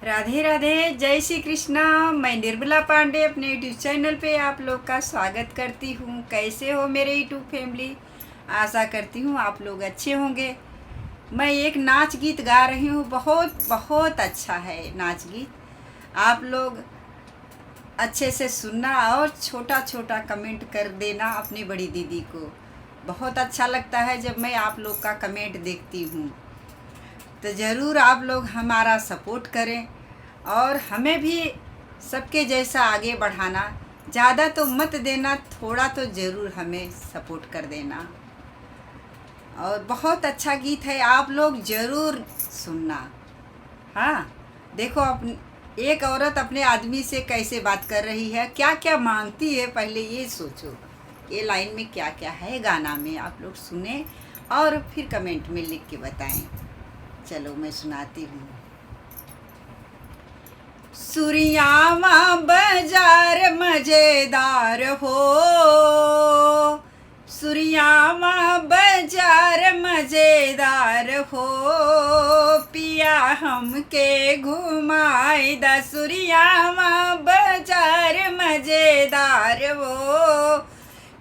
राधे राधे, जय श्री कृष्णा। मैं निर्मला पांडे अपने यूट्यूब चैनल पे आप लोग का स्वागत करती हूँ। कैसे हो मेरे यूट्यूब फैमिली? आशा करती हूँ आप लोग अच्छे होंगे। मैं एक नाच गीत गा रही हूँ, बहुत बहुत अच्छा है नाच गीत। आप लोग अच्छे से सुनना और छोटा छोटा कमेंट कर देना अपनी बड़ी दीदी को। बहुत अच्छा लगता है जब मैं आप लोग का कमेंट देखती हूँ। तो ज़रूर आप लोग हमारा सपोर्ट करें और हमें भी सबके जैसा आगे बढ़ाना। ज़्यादा तो मत देना, थोड़ा तो ज़रूर हमें सपोर्ट कर देना। और बहुत अच्छा गीत है, आप लोग ज़रूर सुनना। हाँ, देखो एक औरत अपने आदमी से कैसे बात कर रही है, क्या क्या मांगती है, पहले ये सोचो। ये लाइन में क्या क्या है गाना में, आप लोग सुने और फिर कमेंट में लिख के बताएं। चलो मैं सुनाती हूँ। सुरियामा बाजार मजेदार हो, सुरियामा बाजार मजेदार हो, पिया हमके घुमाई दा। सुरियामा बाजार मजेदार हो,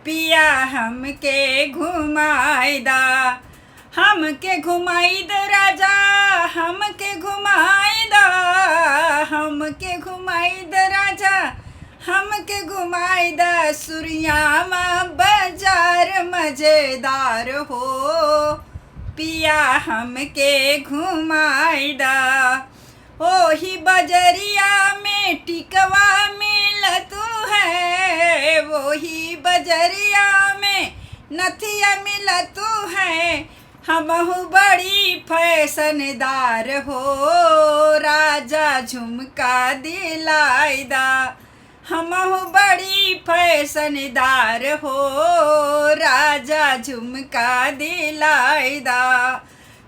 पिया हमके घुमाई दा। हमके घुमाई द राजा, हमके घुमाई द, हमके घुमाई द राजा, हमके घुमाई द। सुरियामा बाजार मजेदार हो, पिया हमके घुमाई द। ओही बजरिया में टिकवा मिलत है, वही बजरिया में नथिया मिलत है। हमहु बड़ी फैशनदार हो, राजा झुमका दिलाई दा। हमहु बड़ी फैशनदार हो, राजा झुमका दिलाई दा।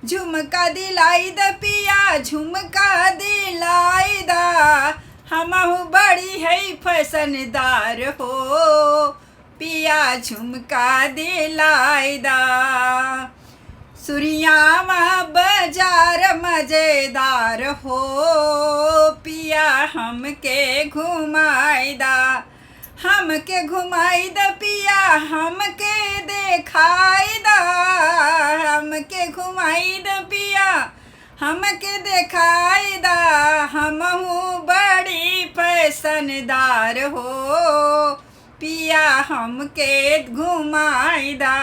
झुमका दिलाई द पिया, झुमका दिलाई दा। हमहु बड़ी है फैशनदार हो, पिया झुमका दिलाई दा। सुरियामा बाजार मजेदार हो, पिया हमके घुमाई दा। हमके घुमाई द पिया, हमके देखाई दा। हमके घुमाई द पिया, हमके देखाई दा। हमहु बड़ी फैशनदार हो, पिया हमके घुमाई दा।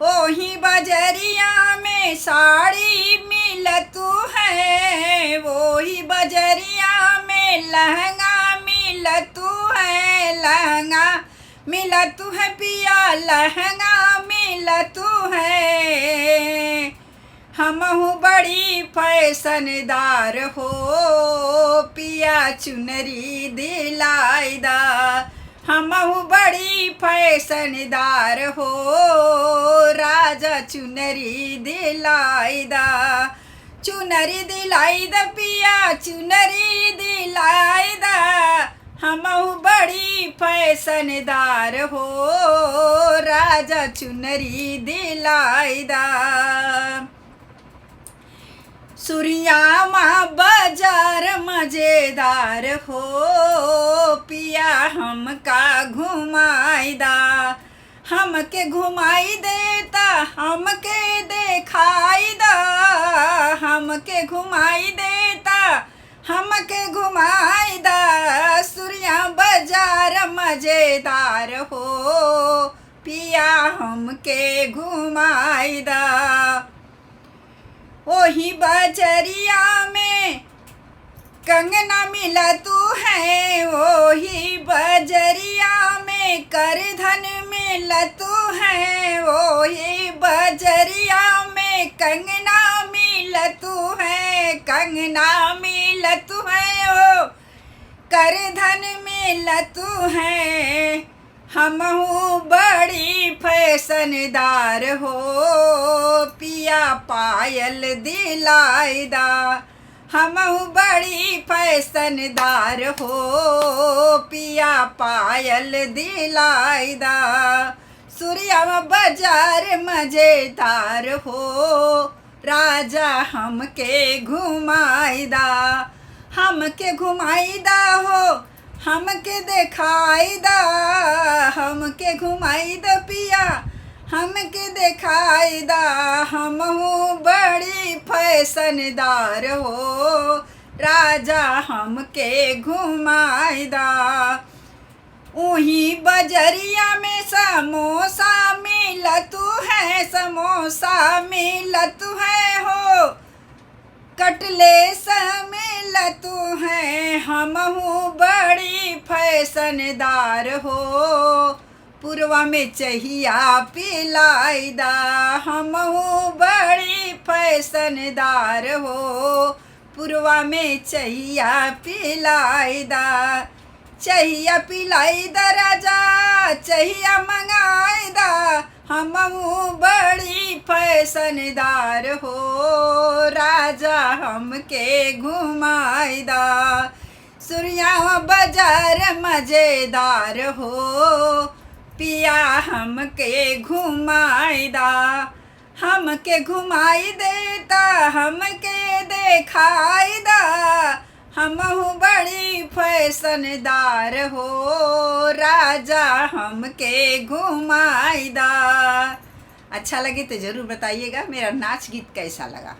ओही बजरिया में साड़ी मिलतू है, वही बजरिया में लहंगा मिलतू है। लहंगा मिलतू है पिया, लहंगा मिलतू है। हमहु बड़ी फैशनदार हो, पिया चुनरी दिलाई दा। हमहु बड़ी फैशनदार हो, राजा चुनरी दिलाई दा। चुनरी दिलाई द पिया, चुनरी दिलाई दा। हमहु बड़ी फैशनदार हो, राजा चुनरी दिलाई दा। सुरियामा बाजार मजेदार हो, पिया हमका घुमाई दा। हमके घुमाई देता, हमके देखाई दा। हमके घुमाई देता, हमके घुमाई दा। सुरिया बाजार मजेदार हो, पिया हमके घुमाई दा। ओही बजरिया में कंगना मिलतू है, वही बजरिया में करधन मिलतू है। वही बजरिया में कंगना मिलतू है, कंगना मिलतू है, ओ करधन मिलतू है। हमहु बड़ी फैशनदार हो, पिया पायल दिलाई दा। हमहु बड़ी फैशनदार हो, पिया पायल दिलाई दा। सुरियामा बाजार मजेदार हो, राजा हमके घुमाई दा। हमके घुमाई दा हो, हमके देखाई दा, हमके घुमाई दा पिया, हमके देखाई दा। हमहू बड़ी फैशनदार हो, राजा हमके घुमाई दा। उही बजरिया में समोसा मिलत है, समोसा मिलत है हो, कटलेस मिलत है। हमहू बड़ी फैशनदार हो, पुरवा में चहिया पिलाई दा। हमहू बड़ी फैशनदार हो, पुरवा में चहिया पिलाई दा। चहिया पिलाई दा राजा, चहिया मंगाई दा। हमहू बड़ी फैशनदार हो, राजा हमके घुमाई दा। सुरिया बाजार मजेदार हो, पिया हमके घुमाई दा। हमके घुमाई देता, हमके देखाई दा। हमहू बड़ी फैशनदार हो, राजा हमके घुमाई दा। अच्छा लगे तो ज़रूर बताइएगा मेरा नाच गीत कैसा लगा।